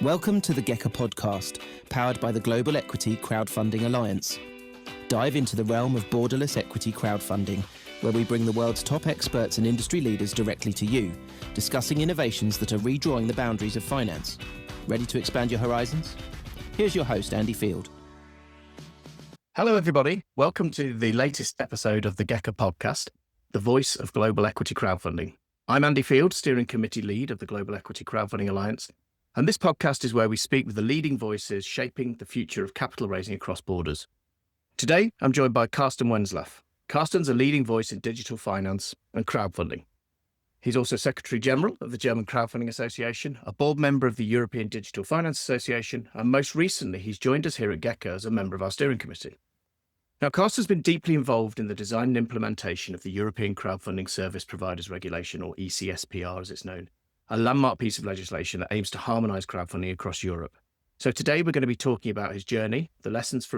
Welcome to the GECA Podcast, powered by the Global Equity Crowdfunding Alliance. Dive into the realm of borderless equity crowdfunding, where we bring the world's top experts and industry leaders directly to you, discussing innovations that are redrawing the boundaries of finance. Ready to expand your horizons? Here's your host, Andy Field. Hello, everybody. Welcome to the latest episode of the GECA Podcast, the voice of global equity crowdfunding. I'm Andy Field, Steering Committee Lead of the Global Equity Crowdfunding Alliance, and this podcast is where we speak with the leading voices shaping the future of capital raising across borders. Today, I'm joined by Karsten Wenzlaff. Karsten's a leading voice in digital finance and crowdfunding. He's also Secretary General of the German Crowdfunding Association, a board member of the European Digital Finance Association, and most recently, he's joined us here at GECA as a member of our steering committee. Now, Karsten's been deeply involved in the design and implementation of the European Crowdfunding Service Providers Regulation, or ECSPR as it's known, a landmark piece of legislation that aims to harmonize crowdfunding across Europe. So today we're going to be talking about his journey, the lessons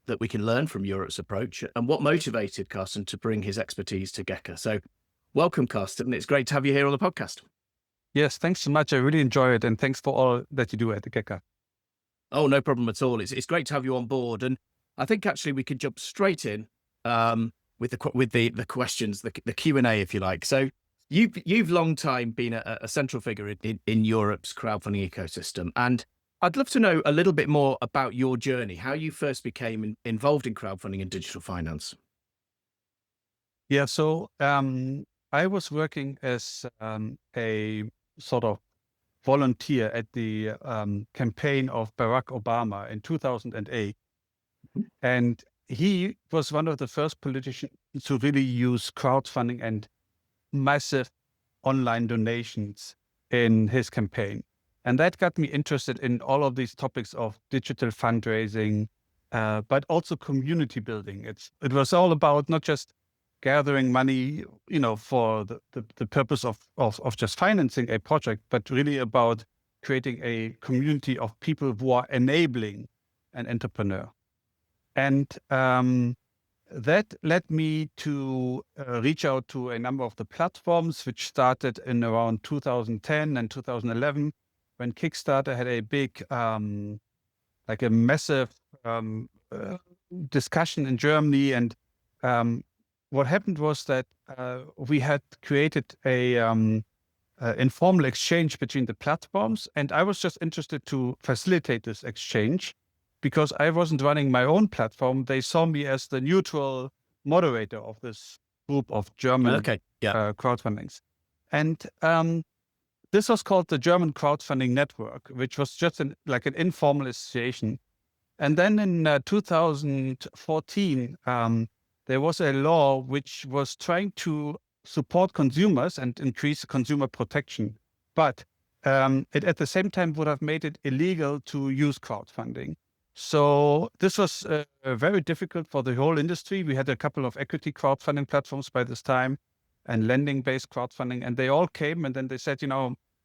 that we can learn from Europe's approach, and what motivated Karsten to bring his expertise to GECA. So welcome, Karsten. It's great to have you here on the podcast. Yes, thanks so much. I really enjoy it. And thanks for all that you do at the GECA. Oh, no problem at all. It's great to have you on board. And I think actually we could jump straight in with the questions, the Q&A, if you like. So you've long time been a central figure in Europe's crowdfunding ecosystem. And I'd love to know a little bit more about your journey, how you first became involved in crowdfunding and digital finance. Yeah, so I was working as a sort of volunteer at the campaign of Barack Obama in 2008. And he was one of the first politicians to really use crowdfunding and massive online donations in his campaign. And that got me interested in all of these topics of digital fundraising, but also community building. It was all about not just gathering money, for the purpose of just financing a project, but really about creating a community of people who are enabling an entrepreneur. And that led me to reach out to a number of the platforms, which started in around 2010 and 2011, when Kickstarter had a big, like a massive discussion in Germany. And what happened was that we had created a informal exchange between the platforms, and I was just interested to facilitate this exchange. Because I wasn't running my own platform, they saw me as the neutral moderator of this group of German crowdfundings. And this was called the German Crowdfunding Network, which was just an informal association. And then in 2014, there was a law which was trying to support consumers and increase consumer protection. But it at the same time would have made it illegal to use crowdfunding. So this was very difficult for the whole industry. We had a couple of equity crowdfunding platforms by this time and lending-based crowdfunding, and they all came and then they said,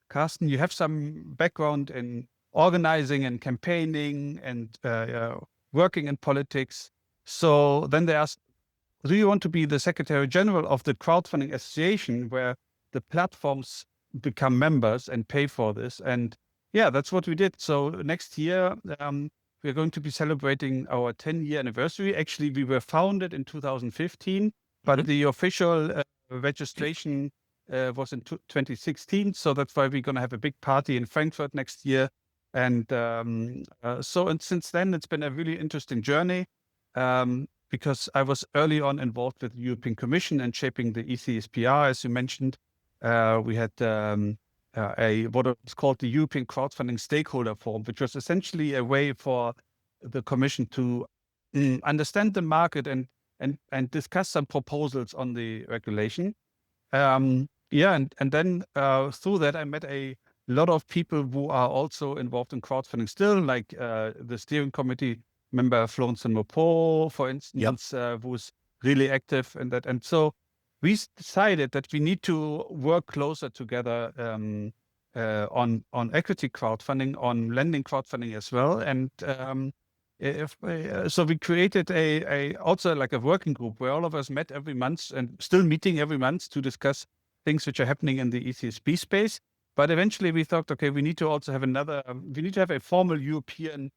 Karsten, you have some background in organizing and campaigning and working in politics. So then they asked, do you want to be the Secretary General of the Crowdfunding Association, where the platforms become members and pay for this? And yeah, that's what we did. So next year, we're going to be celebrating our 10-year anniversary. Actually, we were founded in 2015, but the official registration was in 2016. So that's why we're going to have a big party in Frankfurt next year. And since then, it's been a really interesting journey because I was early on involved with the European Commission and shaping the ECSPR, as you mentioned. We had what is called the European Crowdfunding Stakeholder Forum, which was essentially a way for the Commission to understand the market and discuss some proposals on the regulation. And then through that, I met a lot of people who are also involved in crowdfunding still, like the steering committee member Florence Mopo, for instance, who's really active in that. And so we decided that we need to work closer together on equity crowdfunding, on lending crowdfunding as well. And so we created also like a working group where all of us met every month and still meeting every month to discuss things which are happening in the ECSP space. But eventually we thought, okay, we need to also have we need to have a formal European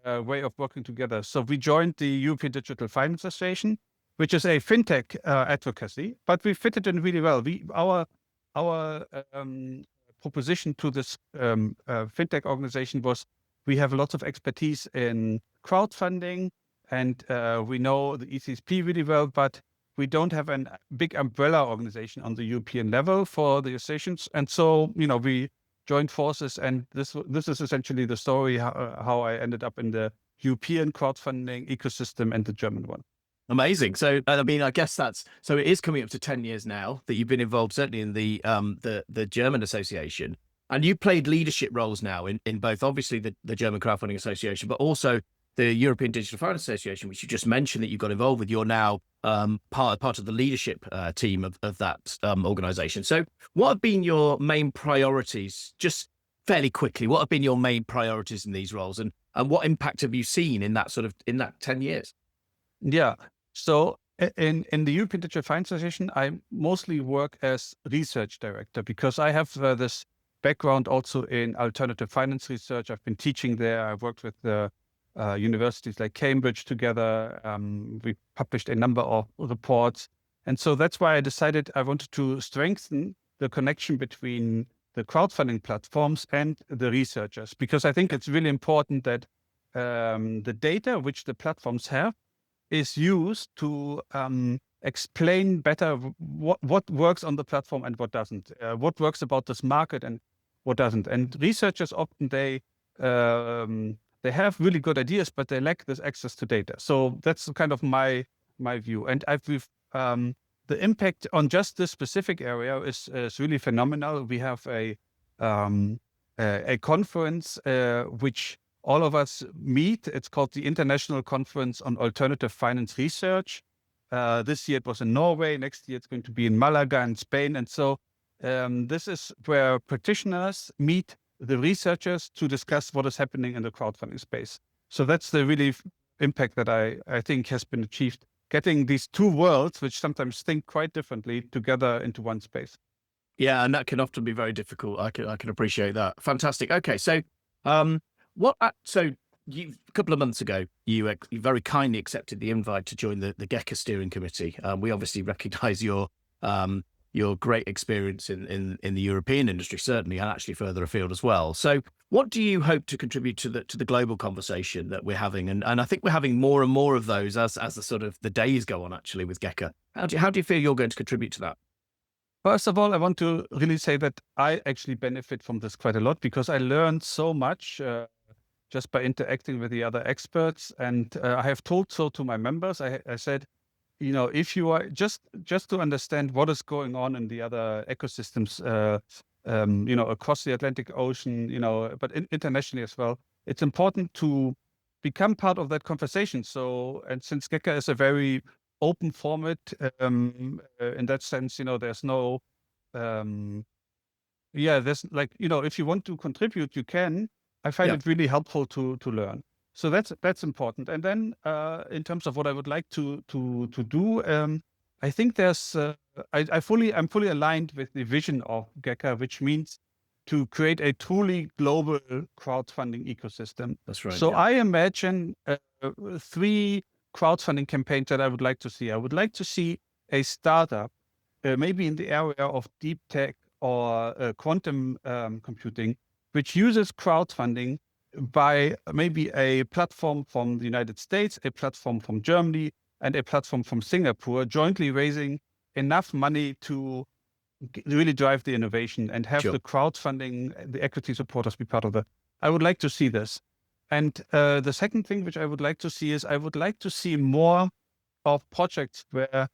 way of working together. So we joined the European Digital Finance Association, which is a fintech advocacy, but we fitted in really well. Our proposition to this fintech organization was we have lots of expertise in crowdfunding, and we know the ECSP really well, but we don't have a big umbrella organization on the European level for the associations. And so, we joined forces, and this is essentially the story how I ended up in the European crowdfunding ecosystem and the German one. Amazing. So, I mean, I guess so it is coming up to 10 years now that you've been involved, certainly in the German association, and you played leadership roles now in both, obviously, the German Crowdfunding Association, but also the European Digital Finance Association, which you just mentioned that you got involved with. You're now part of the leadership team of that organization. So what have been your main priorities, just fairly quickly, what have been your main priorities in these roles, and what impact have you seen in that 10 years? Yeah. So in the European Digital Finance Association, I mostly work as research director because I have this background also in alternative finance research. I've been teaching there. I've worked with the universities like Cambridge together. We published a number of reports. And so that's why I decided I wanted to strengthen the connection between the crowdfunding platforms and the researchers, because I think it's really important that the data which the platforms have is used to explain better what works on the platform and what doesn't, what works about this market and what doesn't. And researchers often, they have really good ideas, but they lack this access to data. So that's kind of my view. And the impact on just this specific area is really phenomenal. We have a conference which all of us meet. It's called the International Conference on Alternative Finance Research. This year it was in Norway. Next year it's going to be in Malaga in Spain. And so this is where practitioners meet the researchers to discuss what is happening in the crowdfunding space. So that's the really impact that I think has been achieved, getting these two worlds, which sometimes think quite differently, together into one space. Yeah, and that can often be very difficult. I can appreciate that. Fantastic. Okay, so so a couple of months ago, you very kindly accepted the invite to join the GECA steering committee. We obviously recognise your great experience in the European industry, certainly, and actually further afield as well. So what do you hope to contribute to the global conversation that we're having? And I think we're having more and more of those as the days go on, actually, with GECA. How do you feel you're going to contribute to that? First of all, I want to really say that I actually benefit from this quite a lot, because I learned so much just by interacting with the other experts. And I have told so to my members. I said, if you are just to understand what is going on in the other ecosystems, across the Atlantic Ocean, but internationally as well, it's important to become part of that conversation. So, and since GECA is a very open format, in that sense, there's no, there's like, if you want to contribute, you can. I find it really helpful to learn. So that's important. And then in terms of what I would like to do, I think there's I'm fully aligned with the vision of GECA, which means to create a truly global crowdfunding ecosystem. That's right. So I imagine 3 crowdfunding campaigns that I would like to see. I would like to see a startup, maybe in the area of deep tech or quantum computing, which uses crowdfunding by maybe a platform from the United States, a platform from Germany, and a platform from Singapore, jointly raising enough money to really drive the innovation and have the crowdfunding, the equity supporters be part of that. I would like to see this. And the second thing which I would like to see is I would like to see more of projects where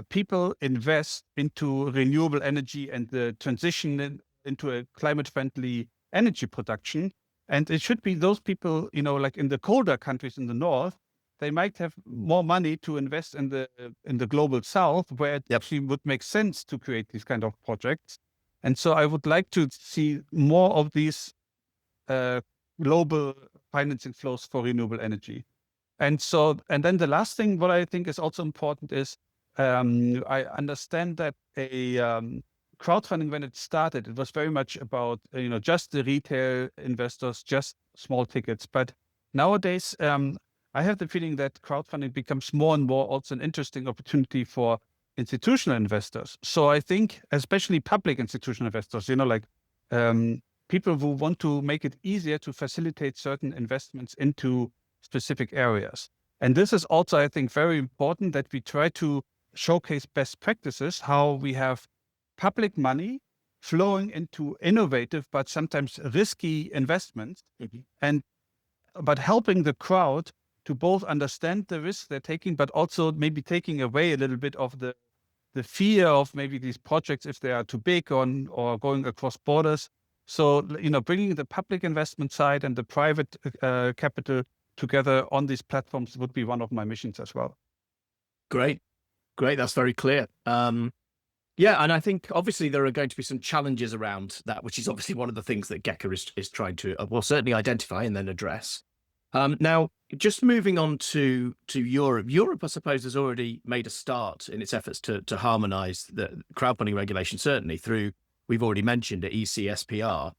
people invest into renewable energy and the transition into a climate-friendly energy production. And it should be those people, like in the colder countries in the north, they might have more money to invest in the global south, where it actually would make sense to create these kind of projects. And so I would like to see more of these global financing flows for renewable energy. And then the last thing, what I think is also important is I understand that crowdfunding, when it started, it was very much about, just the retail investors, just small tickets. But nowadays, I have the feeling that crowdfunding becomes more and more also an interesting opportunity for institutional investors. So I think especially public institutional investors, people who want to make it easier to facilitate certain investments into specific areas. And this is also, I think, very important that we try to showcase best practices, how we have public money flowing into innovative but sometimes risky investments, but helping the crowd to both understand the risks they're taking, but also maybe taking away a little bit of the fear of maybe these projects if they are too big or going across borders. So, bringing the public investment side and the private capital together on these platforms would be one of my missions as well. Great. That's very clear. Yeah, and I think obviously there are going to be some challenges around that, which is obviously one of the things that GECA is trying to, certainly identify and then address. Now, just moving on to Europe. Europe, I suppose, has already made a start in its efforts to harmonize the crowdfunding regulation, certainly through, we've already mentioned it, ECSPR.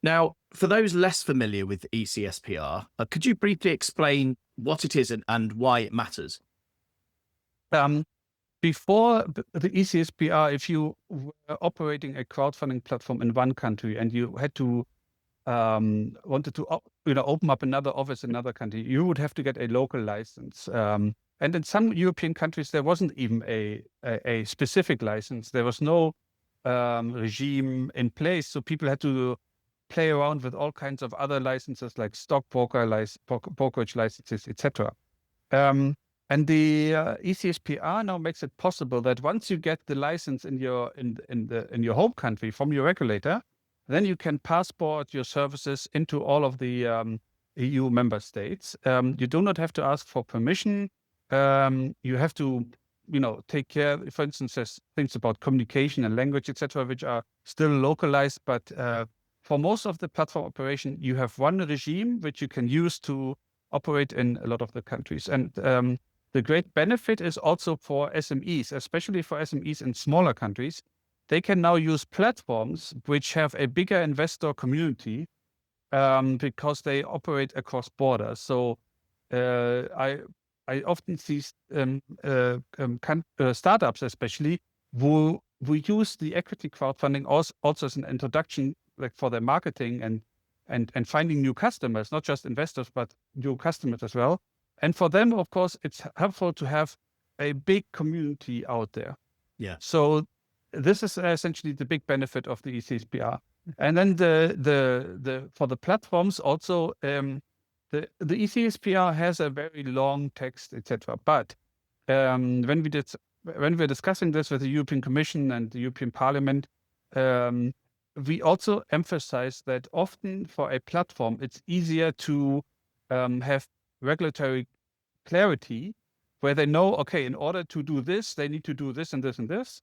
Now, for those less familiar with ECSPR, could you briefly explain what it is and why it matters? Before the ECSPR, if you were operating a crowdfunding platform in one country and you had to wanted to open up another office in another country, you would have to get a local license. And in some European countries, there wasn't even a specific license. There was no regime in place, so people had to play around with all kinds of other licenses like brokerage licenses, etc. And the ECSPR now makes it possible that once you get the license in your home country from your regulator, then you can passport your services into all of the EU member states. You do not have to ask for permission. You have to, take care. For instance, there's things about communication and language, etc., which are still localized. But for most of the platform operation, you have one regime which you can use to operate in a lot of the countries. And the great benefit is also for SMEs, especially for SMEs in smaller countries. They can now use platforms which have a bigger investor community because they operate across borders. So I often see startups, especially, who use the equity crowdfunding also as an introduction, like for their marketing and finding new customers, not just investors, but new customers as well. And for them, of course, it's helpful to have a big community out there. Yeah. So this is essentially the big benefit of the ECSPR. And then the for the platforms also, the ECSPR has a very long text, etc. But when we're discussing this with the European Commission and the European Parliament, we also emphasize that often for a platform, it's easier to have regulatory clarity where they know, okay, in order to do this, they need to do this and this and this,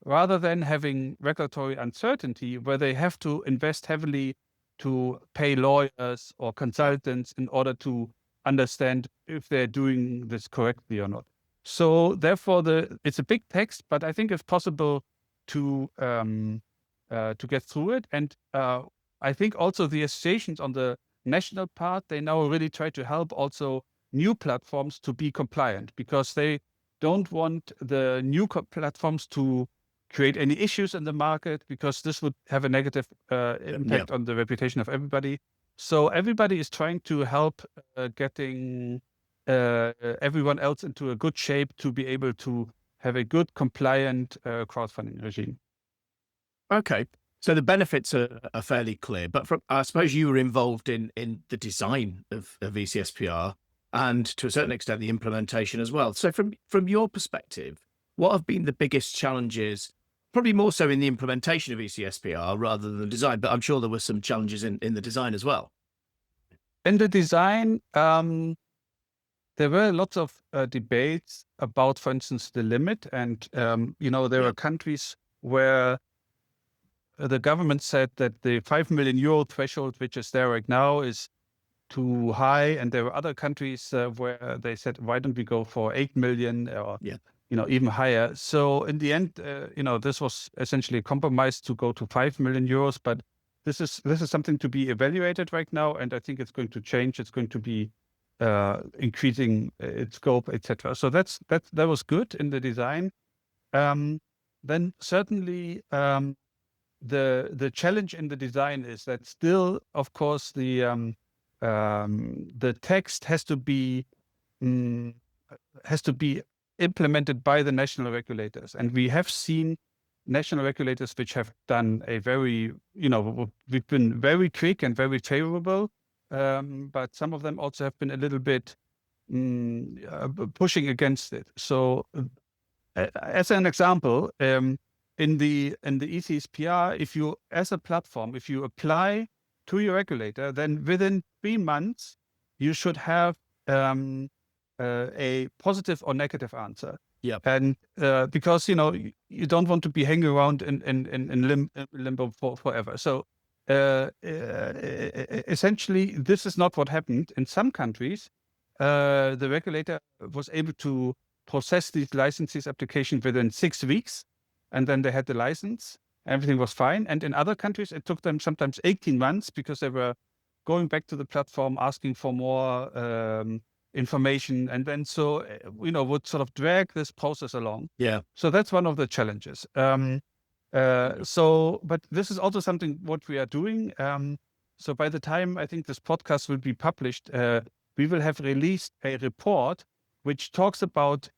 rather than having regulatory uncertainty where they have to invest heavily to pay lawyers or consultants in order to understand if they're doing this correctly or not. So therefore, it's a big text, but I think it's possible to get through it. And I think also the associations on the national part, they now really try to help also new platforms to be compliant, because they don't want the new platforms to create any issues in the market, because this would have a negative impact on the reputation of everybody. So everybody is trying to help getting everyone else into a good shape to be able to have a good compliant crowdfunding regime. Okay. So the benefits are fairly clear, but I suppose you were involved in the design of ECSPR and to a certain extent the implementation as well. So from your perspective, what have been the biggest challenges, probably more so in the implementation of ECSPR rather than the design, but I'm sure there were some challenges in the design as well. In the design, there were lots of debates about, for instance, the limit. And, there are countries where the government said that the 5 million euro threshold, which is there right now, is too high. And there were other countries where they said, why don't we go for 8 million? Or, even higher. So in the end, this was essentially a compromise to go to 5 million euros, but this is something to be evaluated right now, and I think it's going to change. It's going to be increasing its scope, etc. So that was good in the design. Then certainly the challenge in the design is that still, of course, the text has to be implemented by the national regulators, and we have seen national regulators which have done a very, we've been very quick and very favorable, but some of them also have been a little bit pushing against it. So as an example, in the ECSPR, if you, as a platform, if you apply to your regulator, then within 3 months, you should have a positive or negative answer. Yeah. And because, you don't want to be hanging around in limbo forever. So essentially, this is not what happened. In some countries, the regulator was able to process these licenses application within 6 weeks, and then they had the license. Everything was fine. And in other countries, it took them sometimes 18 months because they were going back to the platform, asking for more information, and then would sort of drag this process along. Yeah. So that's one of the challenges. But this is also something what we are doing. So by the time I think this podcast will be published, we will have released a report which talks about,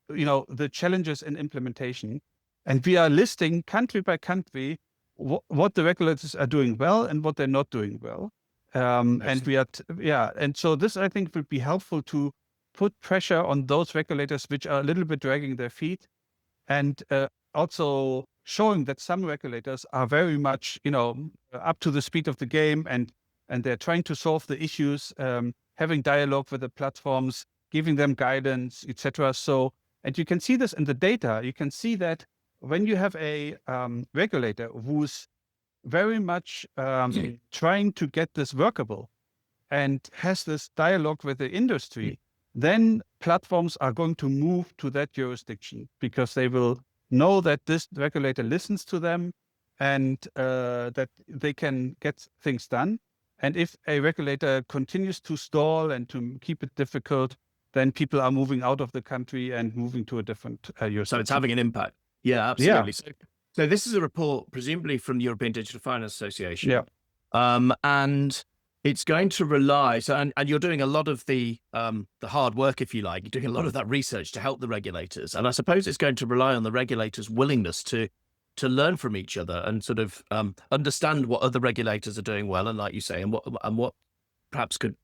the challenges in implementation, and we are listing country by country what the regulators are doing well and what they're not doing well. And we are, and so this, I think, would be helpful to put pressure on those regulators which are a little bit dragging their feet, and also showing that some regulators are very much, up to the speed of the game, and they're trying to solve the issues, having dialogue with the platforms, giving them guidance, etc. So, and you can see this in the data. You can see that when you have a regulator who's very much trying to get this workable and has this dialogue with the industry, then platforms are going to move to that jurisdiction because they will know that this regulator listens to them and that they can get things done. And if a regulator continues to stall and to keep it difficult, then people are moving out of the country and moving to a different jurisdiction. So it's having an impact. Yeah, absolutely. Yeah. So this is a report, presumably from the European Digital Finance Association. Yeah. And it's going to rely, and you're doing a lot of the hard work, if you like. You're doing a lot of that research to help the regulators. And I suppose it's going to rely on the regulators' willingness to learn from each other and sort of understand what other regulators are doing well, and like you say, and what perhaps could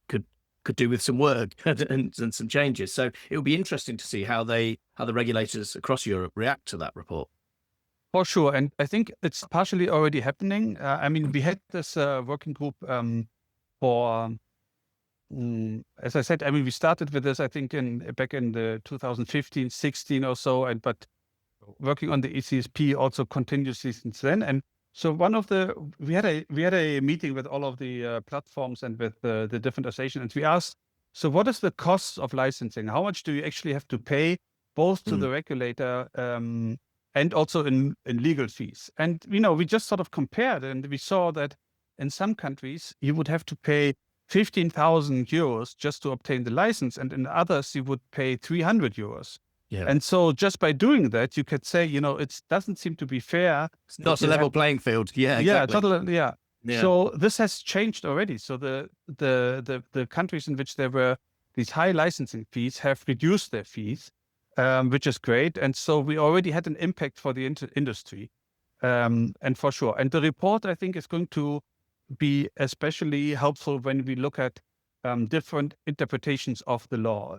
do with some work and some changes. So it will be interesting to see how the regulators across Europe react to that report. For sure. And I think it's partially already happening. We had this working group for, as I said, we started with this, I think, back in the 2015, 16 or so, but working on the ECSP also continuously since then. And so we had a meeting with all of the platforms and with the different associations, and we asked, so what is the cost of licensing? How much do you actually have to pay both to the regulator and also in legal fees? And, we just sort of compared, and we saw that in some countries, you would have to pay 15,000 euros just to obtain the license. And in others, you would pay 300 euros. Yeah. And so just by doing that, you could say, it doesn't seem to be fair. It's not a level playing field. Yeah, exactly. Yeah, totally. Yeah. So this has changed already. So the countries in which there were these high licensing fees have reduced their fees, which is great. And so we already had an impact for the industry, and for sure. And the report, I think, is going to be especially helpful when we look at different interpretations of the law.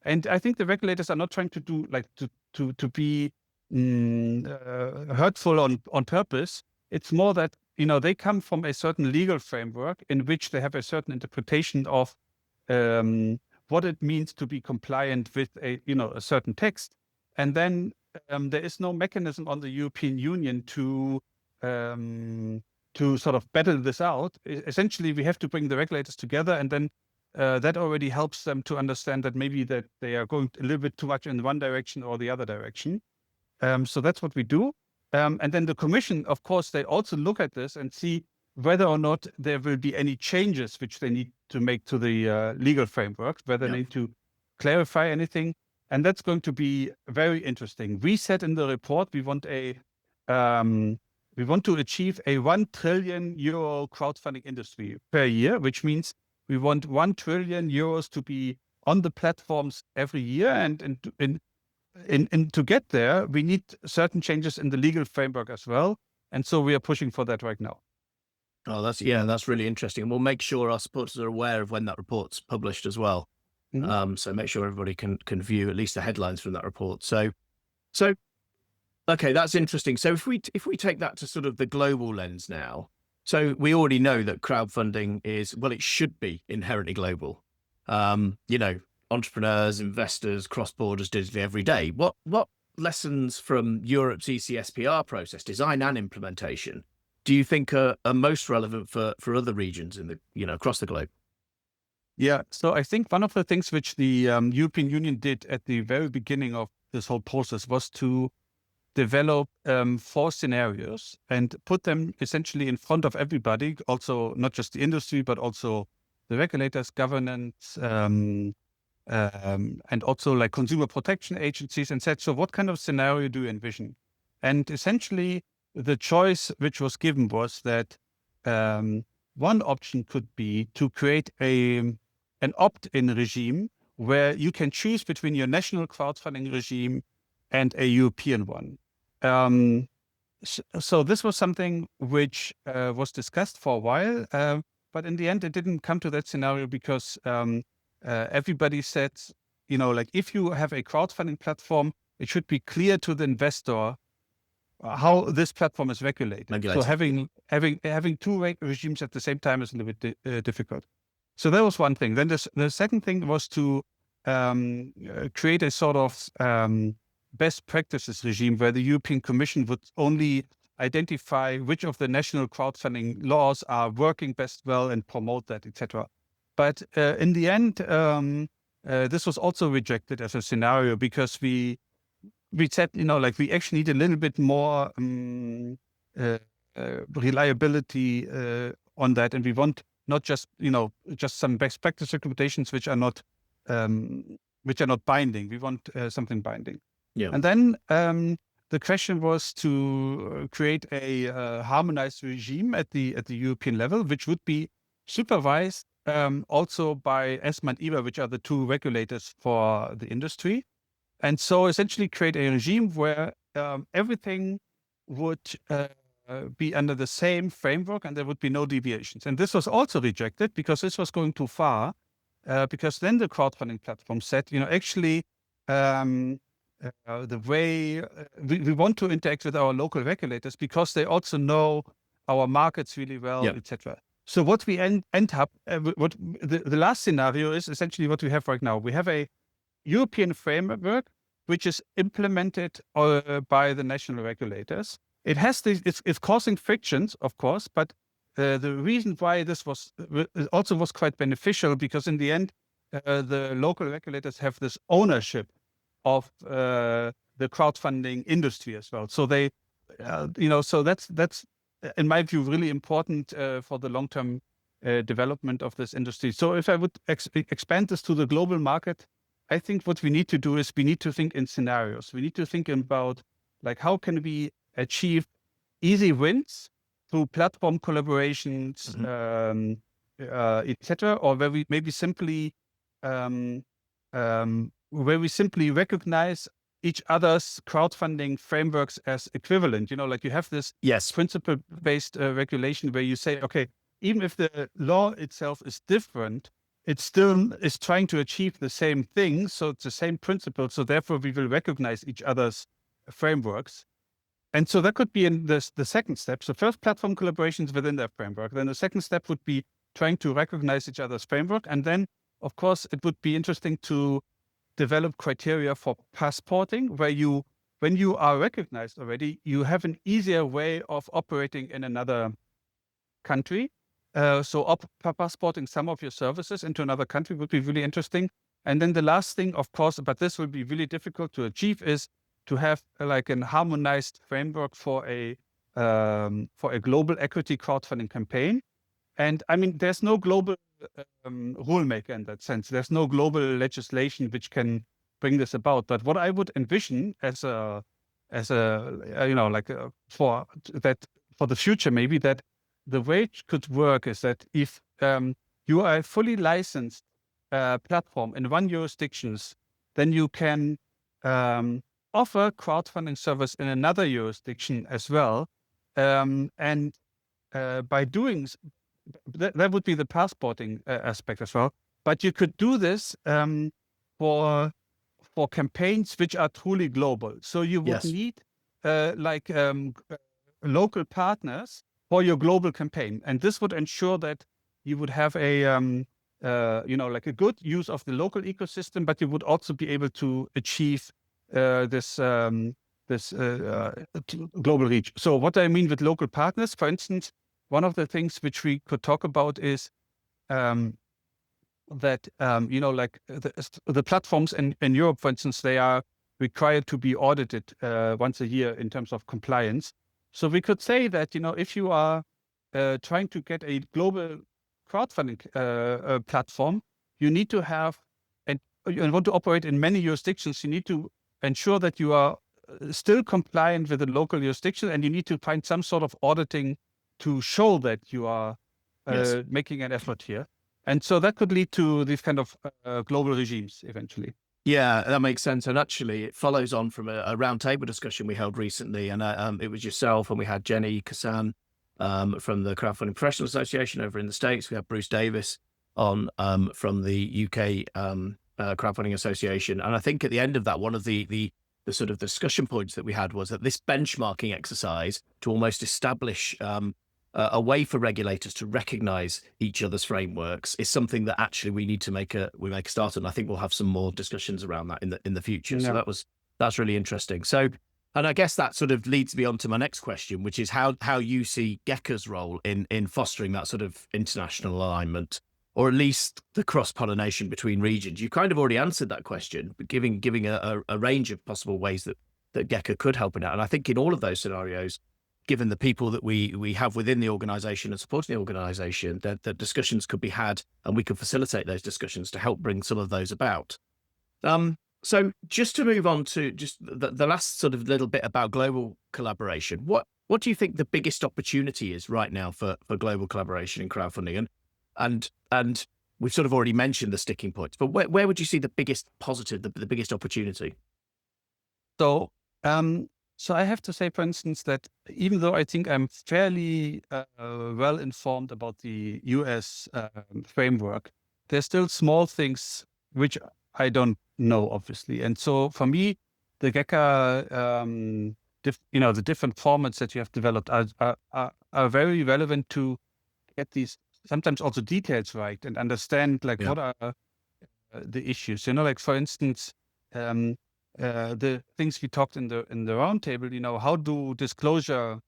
And I think the regulators are not trying to do to be hurtful on purpose. It's more that, they come from a certain legal framework in which they have a certain interpretation of what it means to be compliant with a certain text. And then there is no mechanism on the European Union to sort of battle this out. Essentially, we have to bring the regulators together and then that already helps them to understand that maybe that they are going a little bit too much in one direction or the other direction. So that's what we do. And then the commission, of course, they also look at this and see whether or not there will be any changes which they need to make to the legal framework, whether they need to clarify anything. And that's going to be very interesting. We said in the report we want to achieve a 1 trillion euro crowdfunding industry per year, which means we want 1 trillion euros to be on the platforms every year. And to get there, we need certain changes in the legal framework as well. And so we are pushing for that right now. Oh, that's really interesting. And we'll make sure our supporters are aware of when that report's published as well. So make sure everybody can view at least the headlines from that report. So okay, that's interesting. So if we take that to sort of the global lens now, so we already know that crowdfunding it should be inherently global. Entrepreneurs, investors, cross borders digitally every day. What lessons from Europe's ECSPR process, design and implementation, do you think are most relevant for other regions in the across the globe? Yeah, so I think one of the things which the European Union did at the very beginning of this whole process was to develop 4 scenarios and put them essentially in front of everybody, also not just the industry, but also the regulators, governance, and also like consumer protection agencies, and said, so what kind of scenario do you envision? And essentially, the choice which was given was that one option could be to create an opt-in regime where you can choose between your national crowdfunding regime and a European one. So this was something which was discussed for a while, but in the end, it didn't come to that scenario because everybody said, like if you have a crowdfunding platform, it should be clear to the investor how this platform is regulated. So having 2 regimes at the same time is a little bit difficult. So that was one thing. Then the second thing was to create a sort of best practices regime where the European Commission would only identify which of the national crowdfunding laws are working best well and promote that, etc. But in the end, this was also rejected as a scenario because we said, we actually need a little bit more reliability on that, and we want not just some best practice recommendations which are not binding. We want something binding. Yeah. And then the question was to create a harmonized regime at the European level, which would be supervised also by ESMA and EBA, which are the 2 regulators for the industry. And so essentially create a regime where everything would be under the same framework and there would be no deviations. And this was also rejected because this was going too far, because then the crowdfunding platform said, actually, the way we want to interact with our local regulators because they also know our markets really well, etc. So what we end up, what the last scenario is essentially what we have right now. We have a European framework which is implemented by the national regulators. It has it's causing frictions, of course, but the reason why this was quite beneficial because in the end, the local regulators have this ownership of the crowdfunding industry as well. So they, so that's in my view really important for the long-term development of this industry. So if I would expand this to the global market, I think what we need to do is we need to think in scenarios. We need to think about like how can we achieve easy wins through platform collaborations, etc., or where we maybe simply recognize each other's crowdfunding frameworks as equivalent. Like you have this principle-based regulation where you say, okay, even if the law itself is different, it still is trying to achieve the same thing. So it's the same principle. So therefore, we will recognize each other's frameworks. And so that could be in the second step. So first, platform collaborations within their framework. Then the second step would be trying to recognize each other's framework. And then, of course, it would be interesting to develop criteria for passporting, where when you are recognized already, you have an easier way of operating in another country. passporting some of your services into another country would be really interesting. And then the last thing, of course, but this will be really difficult to achieve, is to have like a harmonized framework for a global equity crowdfunding campaign. And I mean, there's no global rule maker in that sense. There's no global legislation which can bring this about. But what I would envision for the future, maybe, that the way it could work is that if you are a fully licensed platform in one jurisdictions, then you can offer crowdfunding service in another jurisdiction as well. And by doing that would be the passporting aspect as well. But you could do this for campaigns which are truly global. So you would need local partners for your global campaign, and this would ensure that you would have a a good use of the local ecosystem, but you would also be able to achieve this global reach. So what I mean with local partners, for instance, one of the things which we could talk about is that the platforms in Europe, for instance, they are required to be audited once a year in terms of compliance. So we could say that, if you are trying to get a global crowdfunding platform, you need to have, and you want to operate in many jurisdictions, you need to ensure that you are still compliant with the local jurisdiction, and you need to find some sort of auditing to show that you are making an effort here. And so that could lead to these kind of global regimes eventually. Yeah, that makes sense. And actually, it follows on from a roundtable discussion we held recently. And it was yourself, and we had Jenny Kassan from the Crowdfunding Professional Association over in the States. We had Bruce Davis on from the UK Crowdfunding Association. And I think at the end of that, one of the sort of discussion points that we had was that this benchmarking exercise to almost establish a way for regulators to recognize each other's frameworks is something that actually we need to make a start on. I think we'll have some more discussions around that in the future. Yeah. So that's really interesting. So, and I guess that sort of leads me on to my next question, which is how you see GECA's role in fostering that sort of international alignment, or at least the cross-pollination between regions. You kind of already answered that question, but giving a range of possible ways that GECA could help in that. And I think in all of those scenarios, given the people that we have within the organization and supporting the organization, that discussions could be had, and we could facilitate those discussions to help bring some of those about. So just to move on to just the last sort of little bit about global collaboration, what do you think the biggest opportunity is right now for global collaboration in crowdfunding? And we've sort of already mentioned the sticking points, but where would you see the biggest positive, the biggest opportunity? So I have to say, for instance, that even though I think I'm fairly well informed about the US framework, there's still small things which I don't know, obviously. And so for me, the GECA, the different formats that you have developed are very relevant to get these sometimes also details right and understand what are the issues. For instance, the things we talked in the roundtable, how do disclosure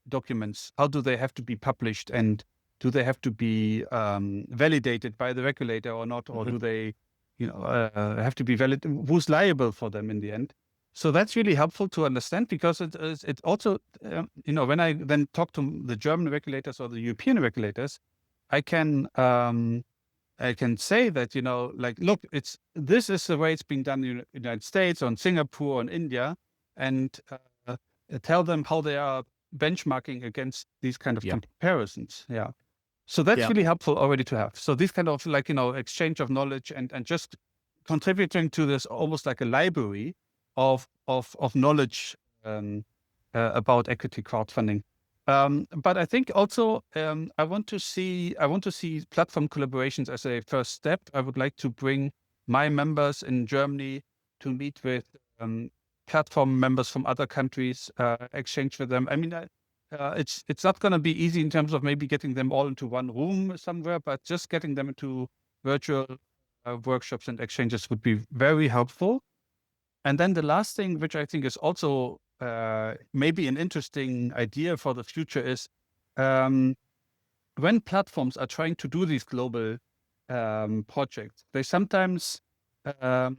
documents, how do they have to be published, and do they have to be validated by the regulator or not, or do they have to be valid? Who's liable for them in the end? So that's really helpful to understand, because it also when I then talk to the German regulators or the European regulators, I can say that, look, this is the way it's being done in the United States, or in Singapore, or in India, and tell them how they are benchmarking against these kind of comparisons. Yeah. So that's really helpful already to have. So this kind of exchange of knowledge and just contributing to this almost like a library of knowledge about equity crowdfunding. But I think also I want to see platform collaborations as a first step. I would like to bring my members in Germany to meet with platform members from other countries, exchange with them. I mean, it's not going to be easy in terms of maybe getting them all into one room somewhere, but just getting them into virtual workshops and exchanges would be very helpful. And then the last thing, which I think is also maybe an interesting idea for the future, is when platforms are trying to do these global projects, they sometimes they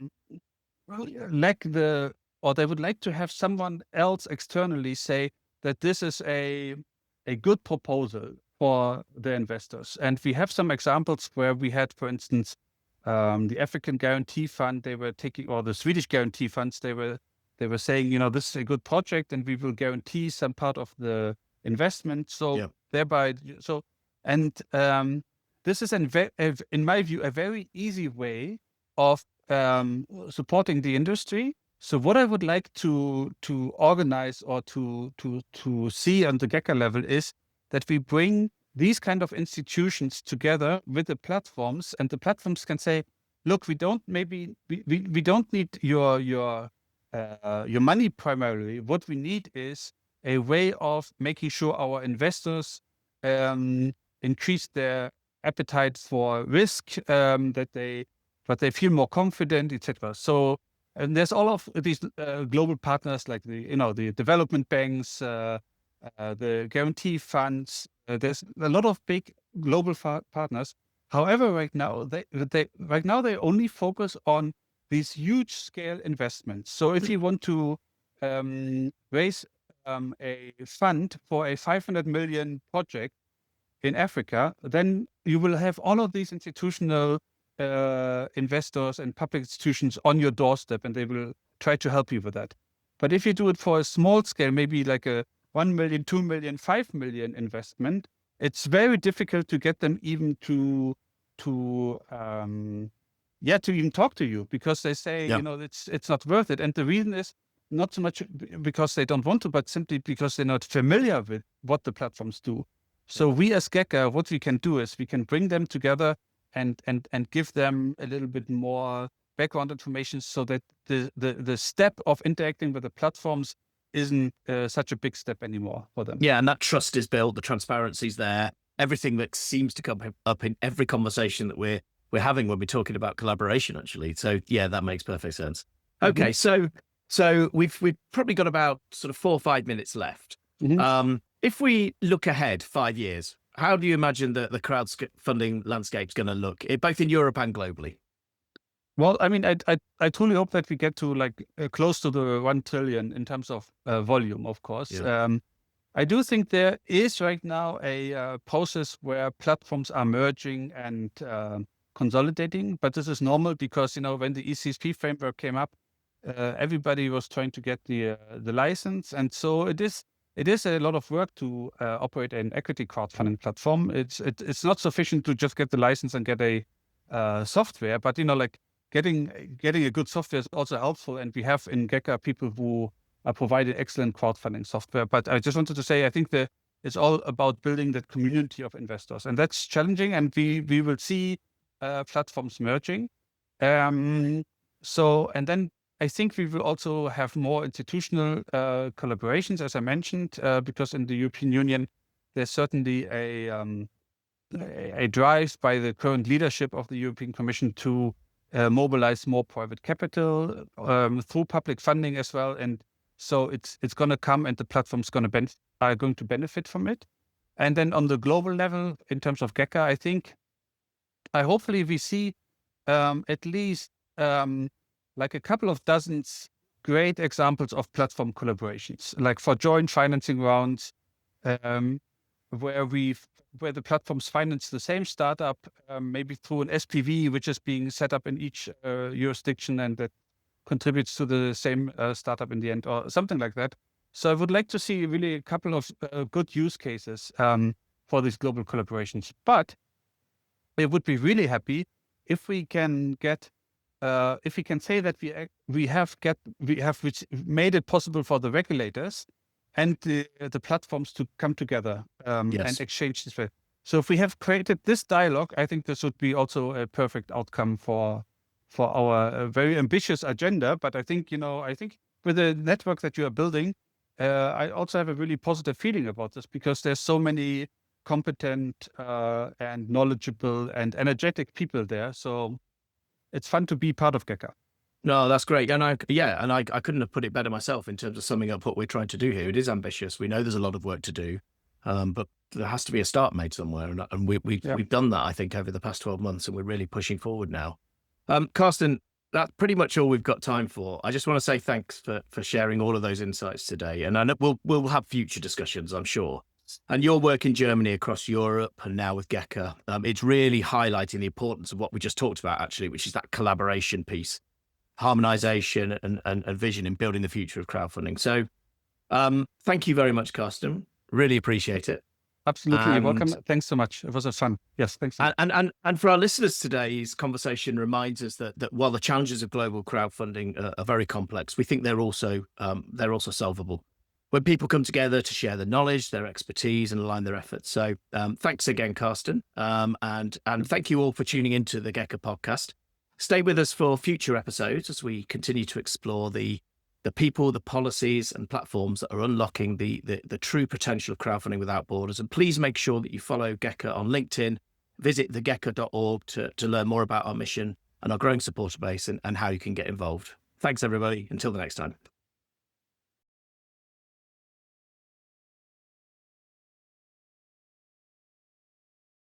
would like to have someone else externally say that this is a good proposal for the investors. And we have some examples where we had, for instance, the African Guarantee Fund, they were taking, or the Swedish Guarantee Funds, they were saying, this is a good project and we will guarantee some part of the investment. So thereby, this is in my view, a very easy way of supporting the industry. So what I would like to organize or to see on the GECA level is that we bring these kind of institutions together with the platforms, and the platforms can say, look, we don't need your money primarily. What we need is a way of making sure our investors increase their appetite for risk, that they feel more confident, etc. So, and there's all of these global partners like the development banks, the guarantee funds. There's a lot of big global partners. However, right now they only focus on these huge scale investments. So if you want to raise a fund for a 500 million project in Africa, then you will have all of these institutional investors and public institutions on your doorstep, and they will try to help you with that. But if you do it for a small scale, maybe like a 1 million, 2 million, 5 million investment, it's very difficult to get them even to even talk to you, because they say, it's not worth it. And the reason is not so much because they don't want to, but simply because they're not familiar with what the platforms do. So we as GECA, what we can do is we can bring them together and give them a little bit more background information, so that the step of interacting with the platforms isn't such a big step anymore for them. Yeah, and that trust is built, the transparency's there, everything that seems to come up in every conversation that we're having when we're talking about collaboration, actually. So yeah, that makes perfect sense. Okay, so we've probably got about sort of 4 or 5 minutes left. If we look ahead 5 years, how do you imagine the crowdfunding landscape's going to look, both in Europe and globally? Well, I mean, I truly hope that we get to close to the 1 trillion in terms of volume, of course. Yeah. I do think there is right now a process where platforms are merging and consolidating, but this is normal because, when the ECSPR framework came up, everybody was trying to get the license. And so it is a lot of work to operate an equity crowdfunding platform. It's not sufficient to just get the license and get a software, but getting a good software is also helpful. And we have in GECA people who are providing excellent crowdfunding software. But I just wanted to say, I think that it's all about building that community of investors, and that's challenging. And we will see platforms merging. And then I think we will also have more institutional collaborations, as I mentioned, because in the European Union, there's certainly a drive by the current leadership of the European Commission to mobilize more private capital through public funding as well. And so it's going to come, and the platforms are going to benefit from it. And then on the global level, in terms of GECA, hopefully we see at least like a couple of dozens great examples of platform collaborations, like for joint financing rounds, where the platforms finance the same startup, maybe through an SPV, which is being set up in each jurisdiction, and that contributes to the same startup in the end, or something like that. So I would like to see really a couple of good use cases for these global collaborations. But I would be really happy if we can get, if we can say that we have made it possible for the regulators and the platforms to come together and exchange this. So if we have created this dialogue, I think this would be also a perfect outcome for our very ambitious agenda. But I think with the network that you are building, I also have a really positive feeling about this, because there's so many competent and knowledgeable and energetic people there. So it's fun to be part of GECA. No, that's great. And I couldn't have put it better myself in terms of summing up what we're trying to do here. It is ambitious. We know there's a lot of work to do. but there has to be a start made somewhere. And we've done that, I think, over the past 12 months, and we're really pushing forward now. Karsten, that's pretty much all we've got time for. I just want to say thanks for sharing all of those insights today. And I know we'll have future discussions, I'm sure. And your work in Germany, across Europe, and now with GECA, it's really highlighting the importance of what we just talked about, actually, which is that collaboration piece, harmonization and vision in building the future of crowdfunding. So thank you very much, Karsten. Really appreciate it. Absolutely. You're welcome. Thanks so much. It was a fun. Yes, thanks. And for our listeners, today's conversation reminds us that while the challenges of global crowdfunding are very complex, we think they're also solvable when people come together to share their knowledge, their expertise, and align their efforts. So thanks again, Karsten. And thank you all for tuning into the GECA podcast. Stay with us for future episodes as we continue to explore the people, the policies and platforms that are unlocking the true potential of crowdfunding without borders. And please make sure that you follow GECA on LinkedIn, visit thegeca.org to learn more about our mission and our growing supporter base and how you can get involved. Thanks, everybody. Until the next time.